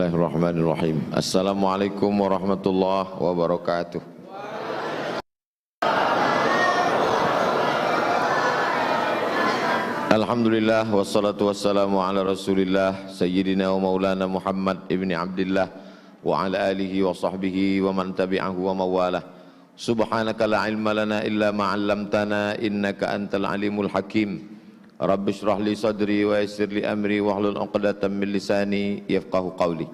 Bismillahirrahmanirrahim. Assalamualaikum warahmatullahi wabarakatuh. Alhamdulillah wassalatu wassalamu ala Rasulillah Sayyidina wa Maulana Muhammad ibni Abdillah wa ala alihi wa sahbihi wa man tabi'ahu wa mawalah. Subhanaka la ilma lana illa ma 'allamtana innaka antal alimul hakim. Rabbi shrah li sadri wa yassir li amri wahlul 'uqdatam min lisani yafqahu qawli.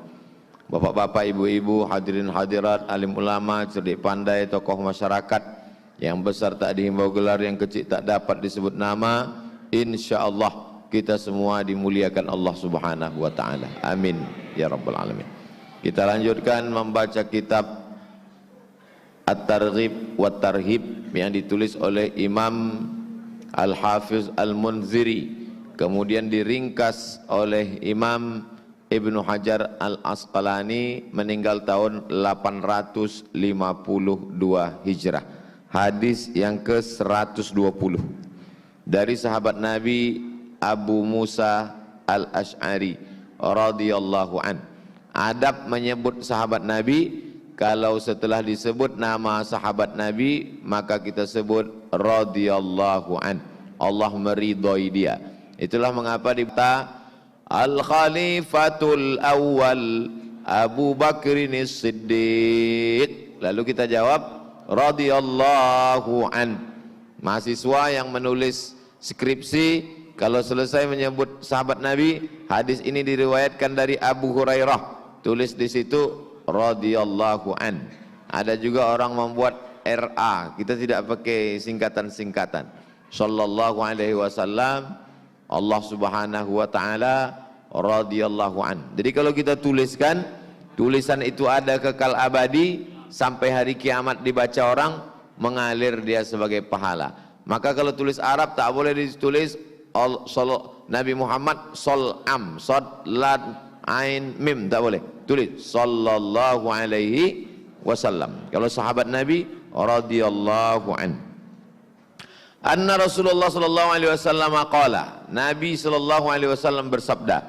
Bapak-bapak, ibu-ibu, hadirin hadirat, alim ulama, cerdik pandai, tokoh masyarakat, yang besar tak dihimbau gelar, yang kecil tak dapat disebut nama, insyaallah kita semua dimuliakan Allah Subhanahu wa taala. Amin ya rabbal alamin. Kita lanjutkan membaca kitab At-Targhib wa Tarhib yang ditulis oleh Imam Al-Hafiz Al-Munziri, kemudian diringkas oleh Imam Ibnu Hajar Al-Asqalani, meninggal tahun 852 Hijrah. Hadis yang ke-120 dari sahabat Nabi Abu Musa Al-Ash'ari radhiyallahu an. Adab menyebut sahabat Nabi, kalau setelah disebut nama sahabat Nabi maka kita sebut radhiyallahu an, Allah meridhai dia. Itulah mengapa dikata Al-Khalifatul Awwal Abu Bakrin Siddiq. Lalu kita jawab radhiyallahu an. Mahasiswa yang menulis skripsi kalau selesai menyebut sahabat Nabi, hadis ini diriwayatkan dari Abu Hurairah, tulis di situ radhiyallahu an. Ada juga orang membuat RA, kita tidak pakai singkatan-singkatan. Sallallahu alaihi wasallam, Allah Subhanahu wa taala, radhiyallahu an. Jadi kalau kita tuliskan, tulisan itu ada kekal abadi sampai hari kiamat, dibaca orang mengalir dia sebagai pahala. Maka kalau tulis Arab tak boleh ditulis Nabi Muhammad Sol'am, Sod, Lad, Ain, Mim, tak boleh. Tulis sallallahu alaihi wasallam. Kalau sahabat Nabi radhiyallahu an. Anna Rasulullah sallallahu alaihi wasallam qala, Nabi sallallahu alaihi wasallam bersabda,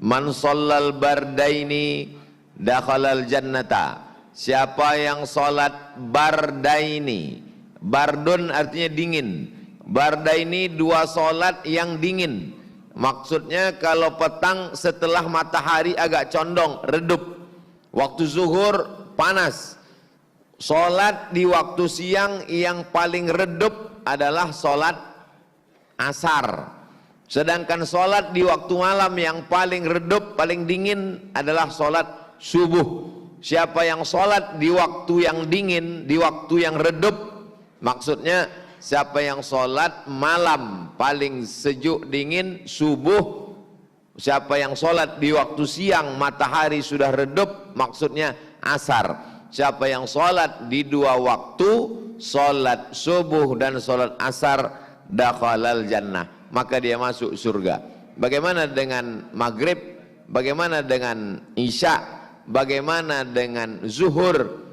man shallal bardaini dakhalal jannata. Siapa yang salat bardaini, bardun artinya dingin, bardaini dua salat yang dingin. Maksudnya kalau petang setelah matahari agak condong, redup. Waktu zuhur panas. Salat di waktu siang yang paling redup adalah salat asar. Sedangkan salat di waktu malam yang paling redup, paling dingin adalah salat subuh. Siapa yang salat di waktu yang dingin, di waktu yang redup, maksudnya siapa yang sholat malam paling sejuk dingin subuh. Siapa yang sholat di waktu siang matahari sudah redup, maksudnya asar. Siapa yang sholat di dua waktu, sholat subuh dan sholat asar, dakhalal jannah, maka dia masuk surga. Bagaimana dengan maghrib? Bagaimana dengan isya? Bagaimana dengan zuhur?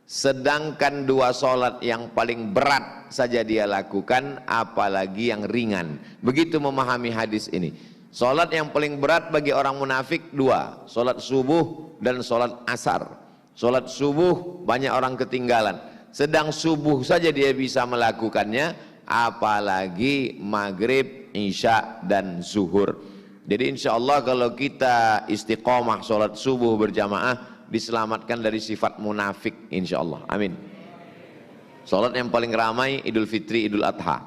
Sedangkan dua sholat yang paling berat saja dia lakukan, apalagi yang ringan. Begitu memahami hadis ini. Sholat yang paling berat bagi orang munafik dua, sholat subuh dan sholat asar. Sholat subuh banyak orang ketinggalan, sedang subuh saja dia bisa melakukannya, apalagi maghrib, isya dan zuhur. Jadi insya Allah kalau kita istiqomah sholat subuh berjamaah, diselamatkan dari sifat munafik insyaallah. Amin. Salat yang paling ramai Idul Fitri, Idul Adha.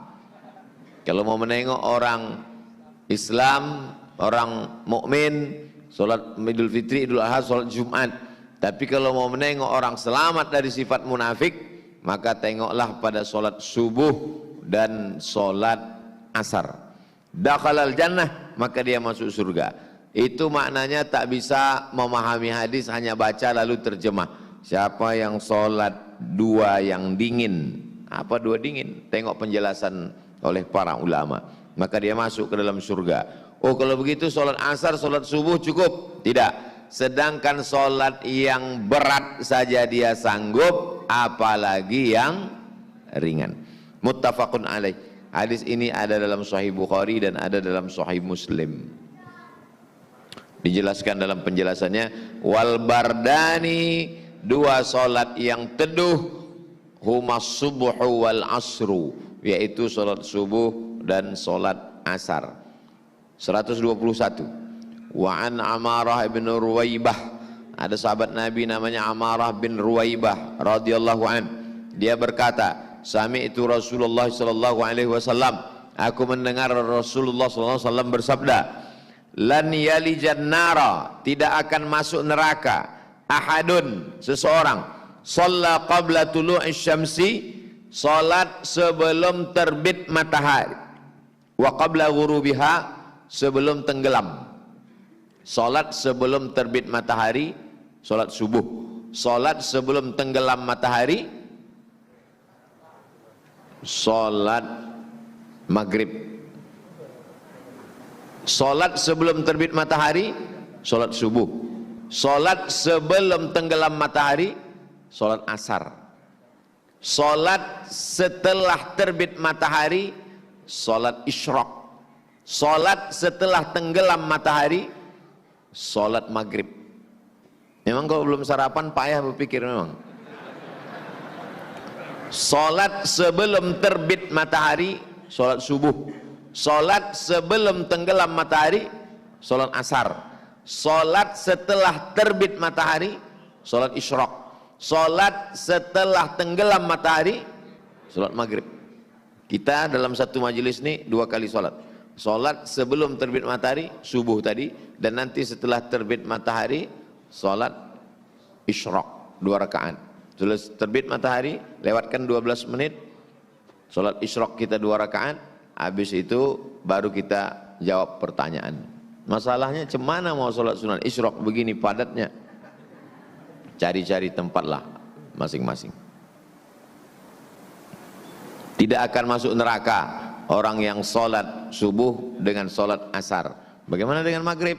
Kalau mau menengok orang Islam, orang mukmin, salat Idul Fitri, Idul Adha, salat Jumat. Tapi kalau mau menengok orang selamat dari sifat munafik, maka tengoklah pada salat subuh dan salat asar. Dakhalal jannah, maka dia masuk surga. Itu maknanya tak bisa memahami hadis hanya baca lalu terjemah. Siapa yang sholat dua yang dingin, apa dua dingin? Tengok penjelasan oleh para ulama, maka dia masuk ke dalam surga. Oh kalau begitu sholat asar, sholat subuh cukup? Tidak. Sedangkan sholat yang berat saja dia sanggup, apalagi yang ringan. Muttafaqun alaih. Hadis ini ada dalam Sahih Bukhari dan ada dalam Sahih Muslim. Dijelaskan dalam penjelasannya, wal bardani, dua solat yang teduh, humas subuhu wal asru, yaitu solat subuh dan solat asar. 121. Wa an Amarah bin Ruwaibah, ada sahabat Nabi namanya Amarah bin Ruwaibah radhiyallahu an, dia berkata, sami'tu Rasulullah sallallahu alaihi wasallam, aku mendengar Rasulullah sallallahu alaihi wasallam bersabda, lan yalijan nara, tidak akan masuk neraka, ahadun, seseorang, shalla qabla tulu'is syamsi, salat sebelum terbit matahari, wa qabla ghurubiha, sebelum tenggelam. Salat sebelum terbit matahari, salat subuh. Salat sebelum tenggelam matahari, salat maghrib. Salat sebelum terbit matahari, salat subuh. Salat sebelum tenggelam matahari, salat asar. Salat setelah terbit matahari, salat isyraq. Salat setelah tenggelam matahari, salat maghrib. Memang kalau belum sarapan payah berpikir memang. Salat sebelum terbit matahari, salat subuh. Salat sebelum tenggelam matahari, salat asar. Salat setelah terbit matahari, salat isyraq. Salat setelah tenggelam matahari, salat maghrib. Kita dalam satu majelis ini 2 kali salat. Salat sebelum terbit matahari, subuh tadi, dan nanti setelah terbit matahari, salat isyraq 2 rakaat. Setelah terbit matahari, lewatkan 12 menit, salat isyraq kita 2 rakaat. Habis itu baru kita jawab pertanyaan. Masalahnya cemana mau sholat sunat isyraq begini padatnya? Cari-cari tempatlah masing-masing. Tidak akan masuk neraka orang yang sholat subuh dengan sholat asar. Bagaimana dengan maghrib?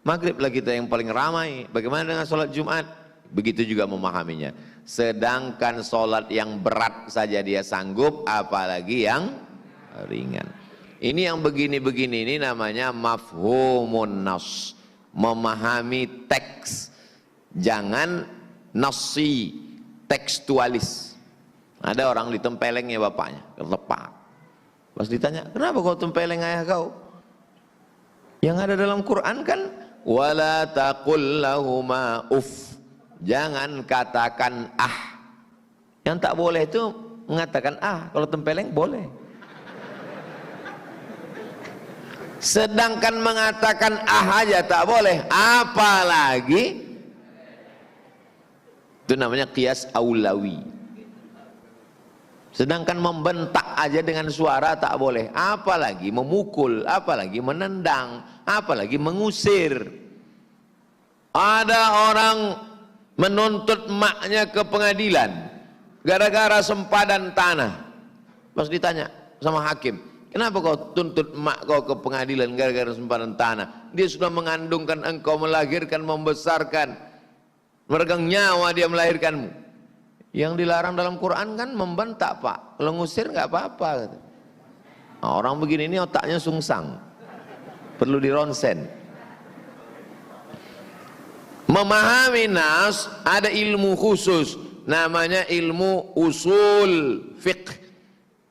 Maghriblah kita yang paling ramai. Bagaimana dengan sholat Jumat? Begitu juga memahaminya. Sedangkan sholat yang berat saja dia sanggup, apalagi yang ringan. Ini yang begini-begini ini namanya mafhumun nas, memahami teks, jangan nasi, tekstualis. Ada orang ditempelengnya bapaknya, terlepak. Pas ditanya, kenapa kau tempeleng ayah kau? Yang ada dalam Quran kan, wala taqul lahuma uff, jangan katakan ah. Yang tak boleh itu mengatakan ah, kalau tempeleng boleh. Sedangkan mengatakan ah aja tak boleh, apalagi itu namanya qiyas aulawi. Sedangkan membentak aja dengan suara tak boleh, apalagi memukul, apalagi menendang, apalagi mengusir. Ada orang menuntut maknya ke pengadilan gara-gara sempadan tanah. Pas ditanya sama hakim, kenapa kau tuntut emak kau ke pengadilan gara-gara sempadan tanah? Dia sudah mengandungkan engkau, melahirkan, membesarkan, meregang nyawa dia melahirkanmu. Yang dilarang dalam Quran kan membentak pak, kalau ngusir nggak apa-apa. Nah, orang begini ini otaknya sungsang, perlu dironsen. Memahami nas ada ilmu khusus, namanya ilmu usul fiqh.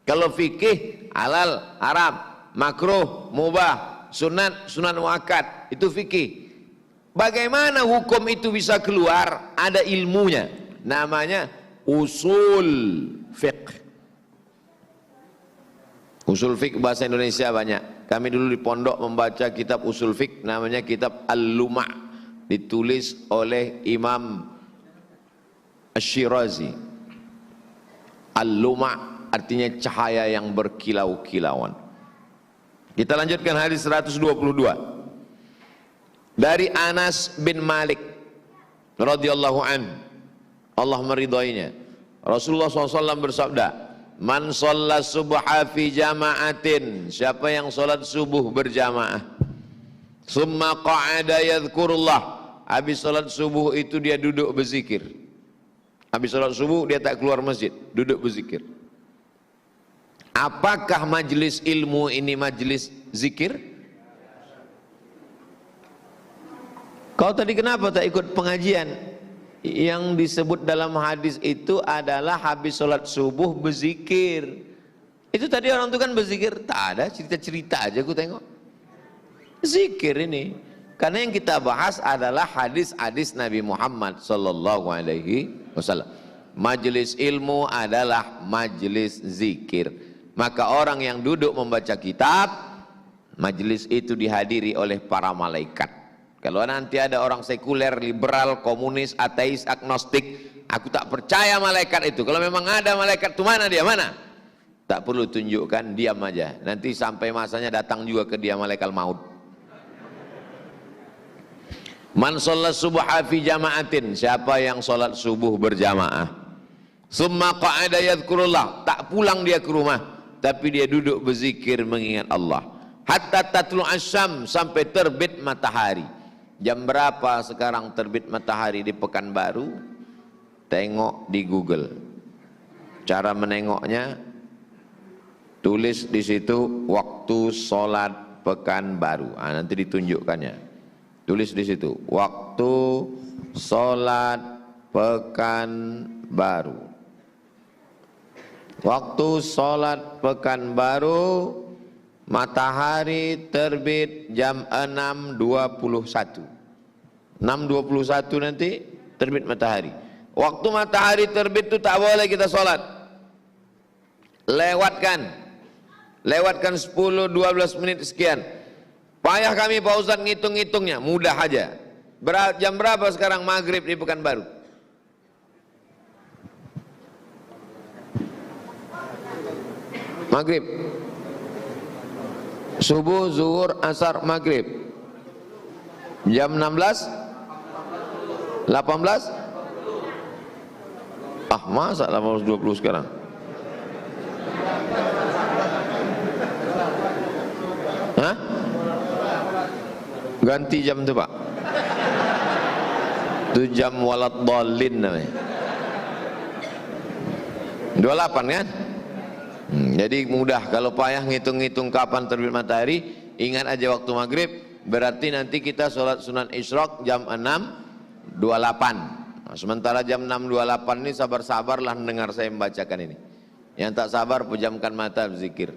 Kalau fikih halal, haram, makruh, mubah, sunat, sunat muakkad, itu fikih. Bagaimana hukum itu bisa keluar? Ada ilmunya, namanya usul fiqh. Usul fiqh bahasa Indonesia banyak. Kami dulu di pondok membaca kitab usul fiqh, namanya kitab Al-Luma', ditulis oleh Imam Asy-Syirazi. Al-Luma' artinya cahaya yang berkilau-kilauan. Kita lanjutkan hadis 122 dari Anas bin Malik radhiyallahu an, Allah meridainya. Rasulullah SAW bersabda, man shalla subha fi jama'atin, siapa yang salat subuh berjamaah, summa qa'ada yadhkurullah, habis salat subuh itu dia duduk berzikir. Habis salat subuh dia tak keluar masjid, duduk berzikir. Apakah majelis ilmu ini majelis zikir? Kau tadi kenapa tak ikut pengajian? Yang disebut dalam hadis itu adalah habis sholat subuh berzikir. Itu tadi orang itu kan berzikir, tak ada cerita-cerita aja aku tengok. Zikir ini. Karena yang kita bahas adalah hadis-hadis Nabi Muhammad sallallahu alaihi wasallam. Majelis ilmu adalah majelis zikir. Maka orang yang duduk membaca kitab, majelis itu dihadiri oleh para malaikat. Kalau nanti ada orang sekuler, liberal, komunis, ateis, agnostik, aku tak percaya malaikat itu. Kalau memang ada malaikat itu mana dia? Mana? Tak perlu tunjukkan, diam aja. Nanti sampai masanya datang juga ke dia malaikat maut. Man sholat subha fi jama'atin, siapa yang sholat subuh berjamaah, summa qa'ada yadhkurullah, tak pulang dia ke rumah, tapi dia duduk berzikir mengingat Allah. Hatta tatlu asyam, sampai terbit matahari. Jam berapa sekarang terbit matahari di Pekanbaru? Tengok di Google. Cara menengoknya, tulis di situ waktu sholat Pekanbaru. Nanti ditunjukkannya. Tulis di situ waktu sholat Pekanbaru. Waktu sholat Pekanbaru, matahari terbit jam 6.21. 6.21 nanti terbit matahari. Waktu matahari terbit itu tak boleh kita sholat. Lewatkan 10-12 menit sekian. Payah kami Pak Ustadz ngitung-ngitungnya, mudah aja. Jam berapa sekarang maghrib di Pekanbaru? Maghrib. Subuh, zuhur, asar, maghrib. Jam 16? 18? Masa 18.20 sekarang? Hah? Ganti jam itu Pak. Itu jam walad dhalin namanya. 28 kan? Jadi mudah, kalau payah ngitung-ngitung kapan terbit matahari, ingat aja waktu maghrib, berarti nanti kita sholat sunan isyraq jam 6.28. Sementara jam 6.28 ini sabar-sabarlah mendengar saya membacakan ini. Yang tak sabar pejamkan mata berzikir.